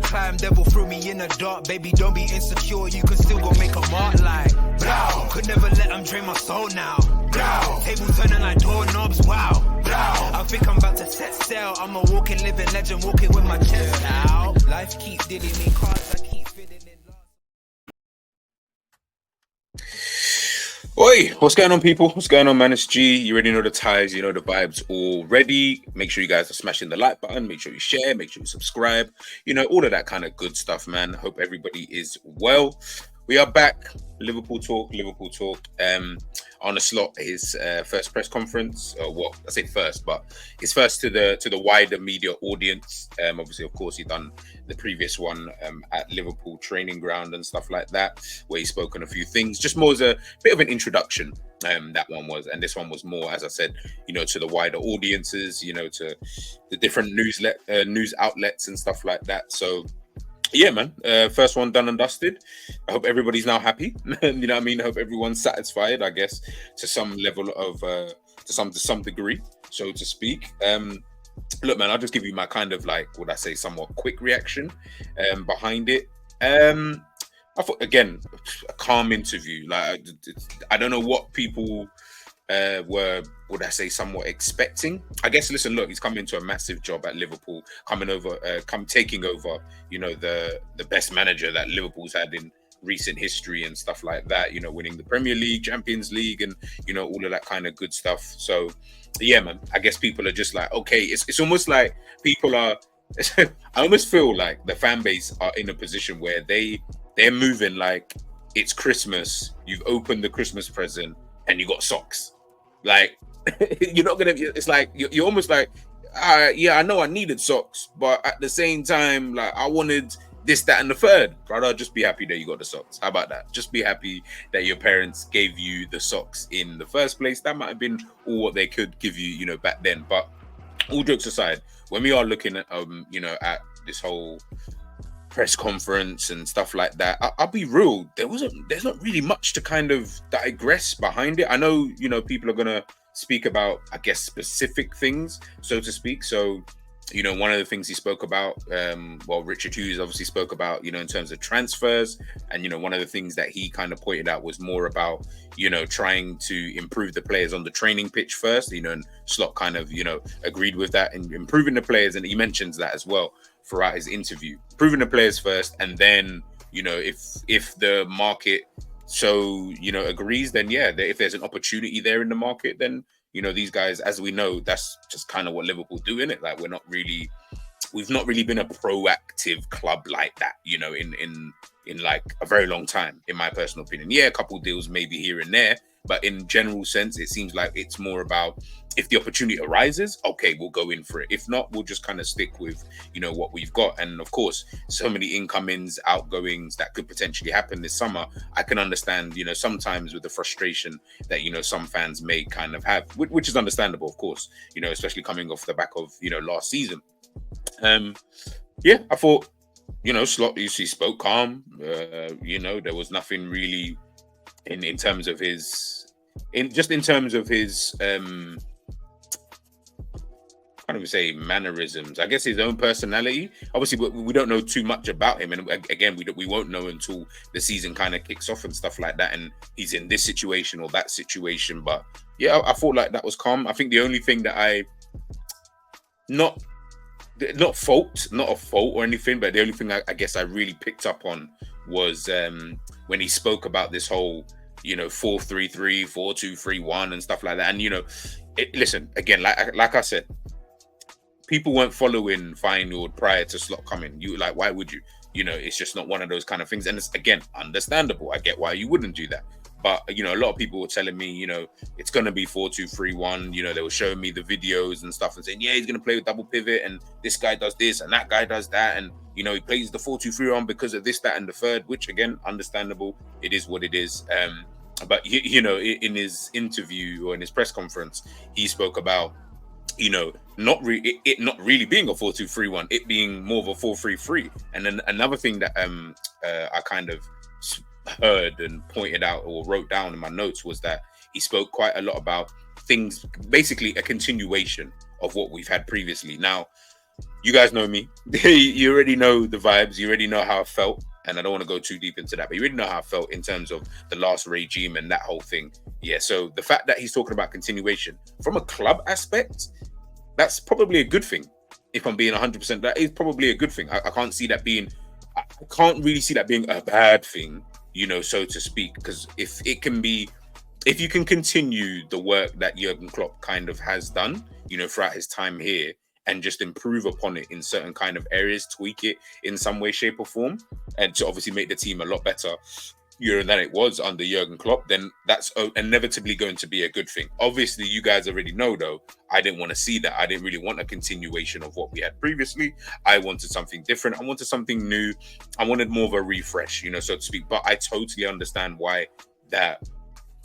climb, devil threw me in the dark. Baby, don't be insecure, you can still go make a mark like blow. Could never let them drain my soul now. Blow. Table turning like doorknobs, wow. Blow. I think I'm about to set sail. I'm a walking, living legend, walking with my chest out. Life keep dealing me cards, I keep fitting in. Oi, what's going on, people? What's going on, man? It's G. You already know the ties, you know the vibes already. Make sure you guys are smashing the like button. Make sure you share. Make sure you subscribe. You know, all of that kind of good stuff, man. Hope everybody is well. We are back. Liverpool talk. On the slot, his first press conference. Well, I say first, but his first to the wider media audience. Obviously, of course, he done the previous one at Liverpool training ground and stuff like that, where he spoke on a few things. Just more as a bit of an introduction. That one was, and this one was more, as I said, you know, to the wider audiences, you know, to the different news outlets and stuff like that. So. Yeah, man. First one done and dusted. I hope everybody's now happy. You know what I mean? I hope everyone's satisfied, I guess, to some level of to some degree, so to speak. Look, man, I'll just give you my kind of like, would I say, somewhat quick reaction behind it. I thought, again, a calm interview. Like, I don't know what people were, would I say, somewhat expecting. I guess, listen, look, he's come into a massive job at Liverpool, taking over, you know, the best manager that Liverpool's had in recent history and stuff like that, you know, winning the Premier League, Champions League, and, you know, all of that kind of good stuff. So, yeah, man, I guess people are just like, okay, it's almost like people are, I almost feel like the fan base are in a position where they're moving like it's Christmas, you've opened the Christmas present, and you got socks. Like, you're not gonna. It's like you're almost like, yeah, I know I needed socks, but at the same time, like I wanted this, that, and the third. Brother, just be happy that you got the socks. How about that? Just be happy that your parents gave you the socks in the first place. That might have been all what they could give you, you know, back then. But all jokes aside, when we are looking at, you know, at this whole press conference and stuff like that, I'll be real, there's not really much to kind of digress behind it. I know, you know, people are gonna speak about, I guess, specific things, so to speak. So, you know, one of the things he spoke about, Richard Hughes obviously spoke about, you know, in terms of transfers, and, you know, one of the things that he kind of pointed out was more about, you know, trying to improve the players on the training pitch first, you know, and Slot kind of, you know, agreed with that, and improving the players, and he mentions that as well throughout his interview, improving the players first, and then, you know, if the market so, you know, agrees, then yeah, if there's an opportunity there in the market, then, you know, these guys, as we know, that's just kind of what Liverpool do, innit? Like, we've not really been a proactive club like that, you know, in like a very long time, in my personal opinion. Yeah, a couple deals maybe here and there, but in general sense, it seems like it's more about, if the opportunity arises, okay, we'll go in for it. If not, we'll just kind of stick with, you know, what we've got. And of course, so many incomings, outgoings that could potentially happen this summer. I can understand, you know, sometimes with the frustration that, you know, some fans may kind of have, which is understandable, of course, you know, especially coming off the back of, you know, last season. Yeah, I thought, you know, Slot, he spoke calm. You know, there was nothing really in terms of his, I can't even say mannerisms. I guess his own personality. Obviously, we don't know too much about him, and again, we won't know until the season kind of kicks off and stuff like that, and he's in this situation or that situation. But yeah, I thought like that was calm. I think the only thing that not a fault or anything, but the only thing I guess I really picked up on was when he spoke about this whole, you know, 4-3-3, 4-2-3-1 and stuff like that. And, you know, listen, again, like I said, people weren't following Feyenoord prior to Slot coming. You like, why would you? You know, it's just not one of those kind of things. And it's, again, understandable. I get why you wouldn't do that. But, you know, a lot of people were telling me, you know, it's going to be 4-2-3-1. You know, they were showing me the videos and stuff and saying, yeah, he's going to play with double pivot, and this guy does this and that guy does that. And, you know, he plays the 4-2-3-1 because of this, that, and the third, which, again, understandable. It is what it is. But, you know, in his interview or in his press conference, he spoke about, you know, it not really being a 4-2-3-1, it being more of a 4-3-3. And then another thing that I kind of heard and pointed out or wrote down in my notes was that he spoke quite a lot about things, basically a continuation of what we've had previously. Now, you guys know me. You already know the vibes. You already know how I felt. And I don't want to go too deep into that, but you already know how I felt in terms of the last regime and that whole thing. Yeah, so the fact that he's talking about continuation from a club aspect, that's probably a good thing. If I'm being 100%, that is probably a good thing. I can't see that being, I can't really see that being a bad thing, so to speak. Because if you can continue the work that Jurgen Klopp kind of has done, throughout his time here, and just improve upon it in certain kind of areas, tweak it in some way, shape, or form, and to obviously make the team a lot better, than it was under Jurgen Klopp, then that's inevitably going to be a good thing. Obviously, you guys already know, though, I didn't want to see that. I didn't really want a continuation of what we had previously. I wanted something different. I wanted something new. I wanted more of a refresh, so to speak. But I totally understand why that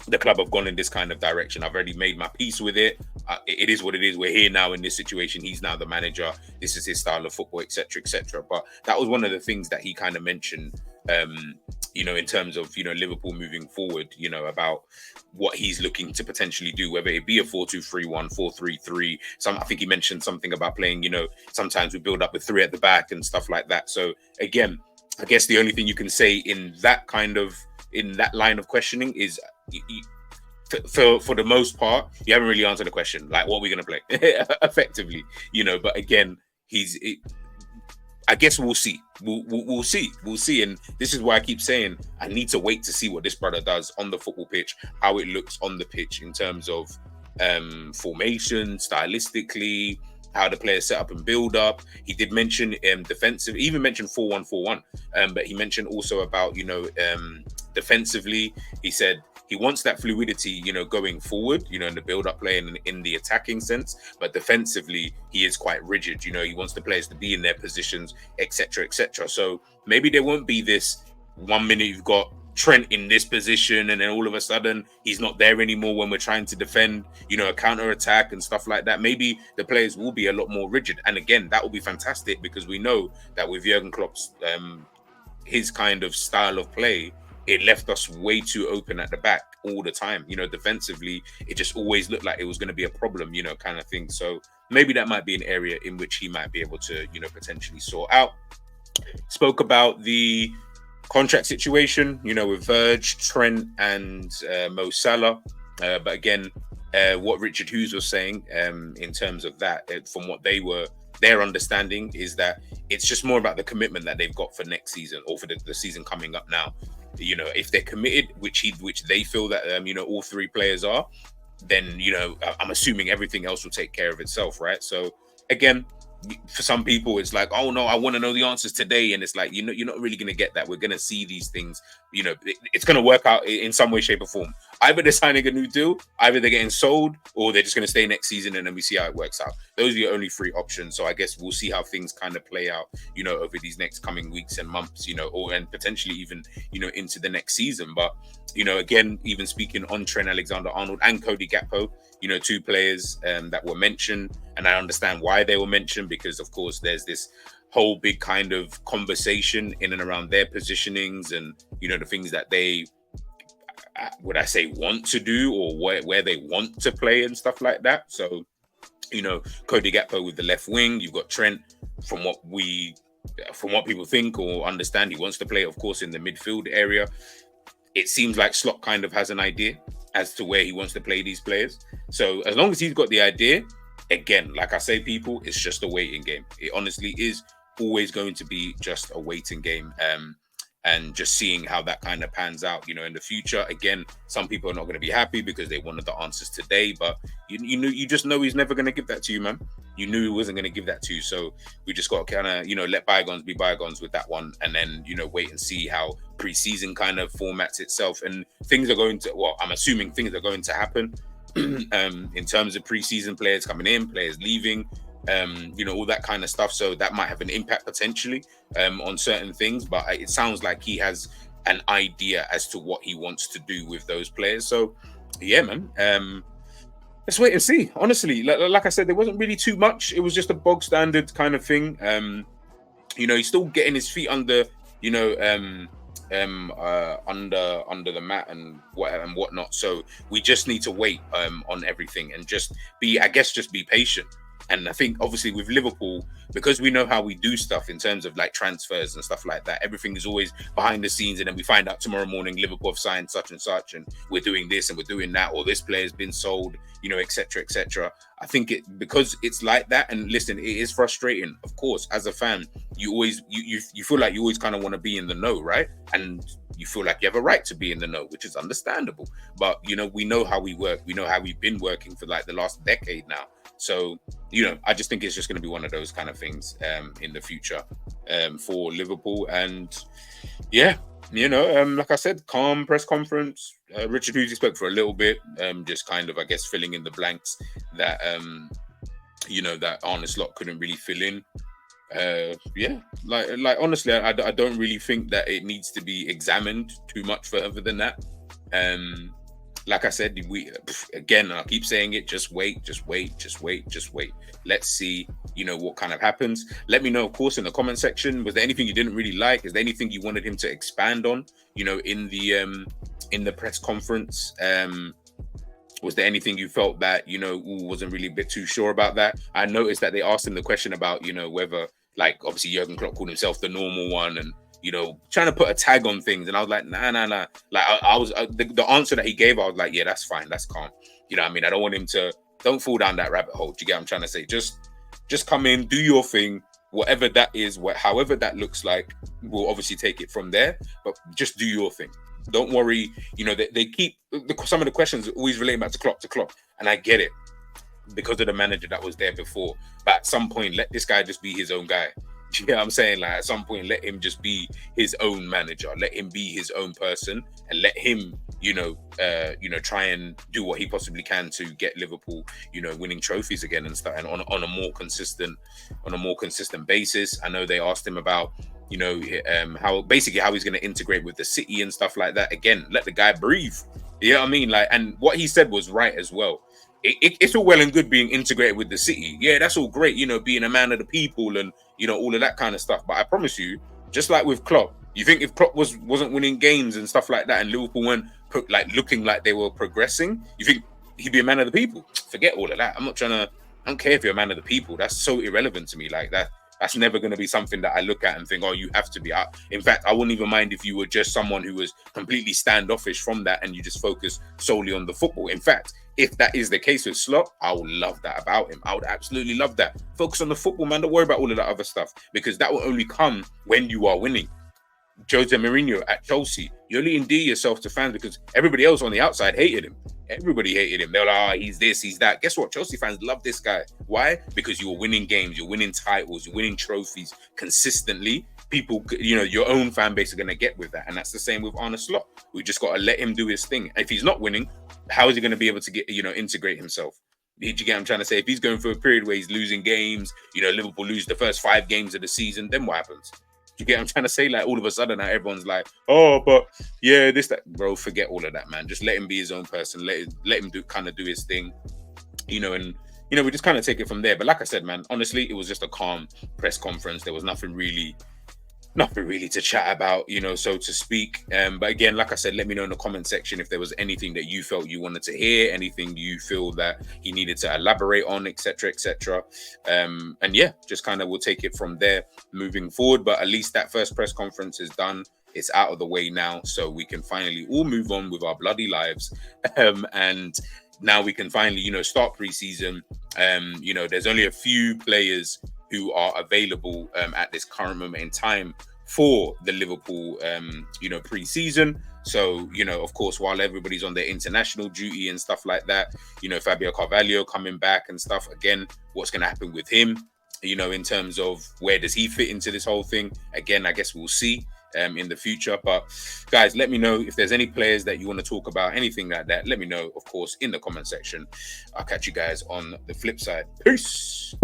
the club have gone in this kind of direction. I've already made my peace with it. It is what it is. We're here now in this situation. He's now the manager. This is his style of football, etc., etc. But that was one of the things that he kind of mentioned, in terms of, Liverpool moving forward, about what he's looking to potentially do, whether it be a 4-2-3-1, 4-3-3. I think he mentioned something about playing, sometimes we build up with three at the back and stuff like that. So again, I guess the only thing you can say in that line of questioning is, for the most part, you haven't really answered the question. Like, what are we going to play effectively? But again, I guess we'll see. We'll see. And this is why I keep saying I need to wait to see what this brother does on the football pitch, how it looks on the pitch in terms of formation, stylistically, how the players set up and build up. He did mention defensive, even mentioned 4-1-4-1. But he mentioned also about, defensively, he said he wants that fluidity, going forward, in the build-up play and in the attacking sense. But defensively, he is quite rigid. He wants the players to be in their positions, etc., etc. So maybe there won't be this 1 minute you've got Trent in this position, and then all of a sudden he's not there anymore when we're trying to defend, a counter attack and stuff like that. Maybe the players will be a lot more rigid, and again, that will be fantastic because we know that with Jurgen Klopp's his kind of style of play, it left us way too open at the back all the time. Defensively, it just always looked like it was going to be a problem, kind of thing. So maybe that might be an area in which he might be able to, potentially sort out. Spoke about the contract situation, with Verge, Trent, and Mo Salah. But again, what Richard Hughes was saying in terms of that, from what their understanding is that it's just more about the commitment that they've got for next season or for the season coming up now. If they're committed, which they feel that all three players are, then I'm assuming everything else will take care of itself, right? So again, for some people, it's like, oh no, I want to know the answers today, and it's like, you're not really going to get that. We're going to see these things. It's going to work out in some way, shape, or form. Either they're signing a new deal, either they're getting sold, or they're just going to stay next season, and then we see how it works out. Those are your only three options. So I guess we'll see how things kind of play out, over these next coming weeks and months, and potentially even, into the next season. But again, even speaking on Trent Alexander-Arnold and Cody Gakpo, two players that were mentioned, and I understand why they were mentioned, because of course there's this whole big kind of conversation in and around their positionings and the things that they would I say want to do, or where they want to play and stuff like that. So Cody Gakpo with the left wing, you've got Trent, from what people think or understand, he wants to play, of course, in the midfield area. It seems like Slot kind of has an idea as to where he wants to play these players. So as long as he's got the idea, again, like I say, people, it's just a waiting game. It honestly is always going to be just a waiting game. And just seeing how that kind of pans out, in the future. Again, some people are not going to be happy because they wanted the answers today, but you just know he's never going to give that to you, man. You knew he wasn't going to give that to you. So we just got to kind of, let bygones be bygones with that one. And then, wait and see how pre-season kind of formats itself. And things are going to, I'm assuming things are going to happen in terms of pre-season, players coming in, players leaving, all that kind of stuff. So that might have an impact potentially on certain things, but it sounds like he has an idea as to what he wants to do with those players. So yeah, man, let's wait and see. Honestly, like I said, there wasn't really too much. It was just a bog standard kind of thing. He's still getting his feet under, under the mat and whatnot. So we just need to wait on everything and just be patient. And I think obviously with Liverpool, because we know how we do stuff in terms of like transfers and stuff like that, everything is always behind the scenes, and then we find out tomorrow morning Liverpool have signed such and such, and we're doing this and we're doing that, or this player's been sold, you know, etc., etc. I think it, because it's like that, and listen, it is frustrating. Of course, as a fan, you always you feel like you always kind of want to be in the know, right? And you feel like you have a right to be in the know, which is understandable. But you know, we know how we work. We know how we've been working for like the last decade now. So, you know, I just think it's just going to be one of those kind of things in the future for Liverpool. And yeah, you know, like I said, calm press conference. Richard Hughes spoke for a little bit, just kind of, I guess, filling in the blanks that, you know, that Arne Slot couldn't really fill in. Yeah, like honestly, I don't really think that it needs to be examined too much further than that. Like I said, we again, I keep saying it, just wait. Let's see, you know, what kind of happens. Let me know, of course, in the comment section. Was there anything you didn't really like? Is there anything you wanted him to expand on, you know, in the press conference? Was there anything you felt that, you know, wasn't really a bit too sure about that? I noticed that they asked him the question about, you know, whether, like, obviously Jurgen Klopp called himself the normal one, and you know, trying to put a tag on things. And I was like, nah. Like, I was the answer that he gave, I was like, yeah, that's fine, that's calm. You know what I mean? I don't want him to, don't fall down that rabbit hole. Do you get what I'm trying to say? Just come in, do your thing, whatever that is, however that looks like, we'll obviously take it from there. But just do your thing. Don't worry. You know, they keep some of the questions always relating back to Klopp, and I get it because of the manager that was there before. But at some point, let this guy just be his own guy. You know what I'm saying? Like, at some point, let him just be his own manager. Let him be his own person, and let him, you know, try and do what he possibly can to get Liverpool, you know, winning trophies again and stuff, and on a more consistent basis. I know they asked him about, you know, how he's going to integrate with the city and stuff like that. Again, let the guy breathe. You know what I mean? Like, and what he said was right as well. It's all well and good being integrated with the city. Yeah, that's all great, you know, being a man of the people and, you know, all of that kind of stuff. But I promise you, just like with Klopp, you think if Klopp wasn't winning games and stuff like that, and Liverpool weren't looking like they were progressing, you think he'd be a man of the people? Forget all of that. I don't care if you're a man of the people. That's so irrelevant to me. Like that. That's never going to be something that I look at and think, oh, you have to be. In fact, I wouldn't even mind if you were just someone who was completely standoffish from that and you just focus solely on the football. In fact, if that is the case with Slot, I would love that about him. I would absolutely love that. Focus on the football, man. Don't worry about all of that other stuff, because that will only come when you are winning. Jose Mourinho at Chelsea, you only endear yourself to fans because everybody else on the outside hated him. Everybody hated him. They're like, oh, he's this, he's that. Guess what? Chelsea fans love this guy. Why? Because you're winning games, you're winning titles, you're winning trophies consistently. People, you know, your own fan base are going to get with that. And that's the same with Arne Slot. We just got to let him do his thing. If he's not winning, how is he going to be able to get, you know, integrate himself? Did you get what I'm trying to say? If he's going through a period where he's losing games, you know, Liverpool lose the first 5 games of the season, then what happens? You get what I'm trying to say? Like, all of a sudden now everyone's like, oh, but yeah, this, that. Bro, forget all of that, man. Just let him be his own person. Let him do his thing, you know, and, you know, we just kind of take it from there. But like I said, man, honestly, it was just a calm press conference. There was nothing really to chat about, you know, so to speak. But again, like I said, let me know in the comment section if there was anything that you felt you wanted to hear, anything you feel that he needed to elaborate on, etc., etc. And yeah, just kind of we'll take it from there moving forward. But at least that first press conference is done. It's out of the way now, so we can finally all move on with our bloody lives. And now we can finally, you know, start preseason. You know, there's only a few players who are available at this current moment in time for the Liverpool, you know, pre-season. So, you know, of course, while everybody's on their international duty and stuff like that, you know, Fabio Carvalho coming back and stuff. Again, what's going to happen with him, you know, in terms of where does he fit into this whole thing? Again, I guess we'll see in the future. But guys, let me know if there's any players that you want to talk about, anything like that. Let me know, of course, in the comment section. I'll catch you guys on the flip side. Peace.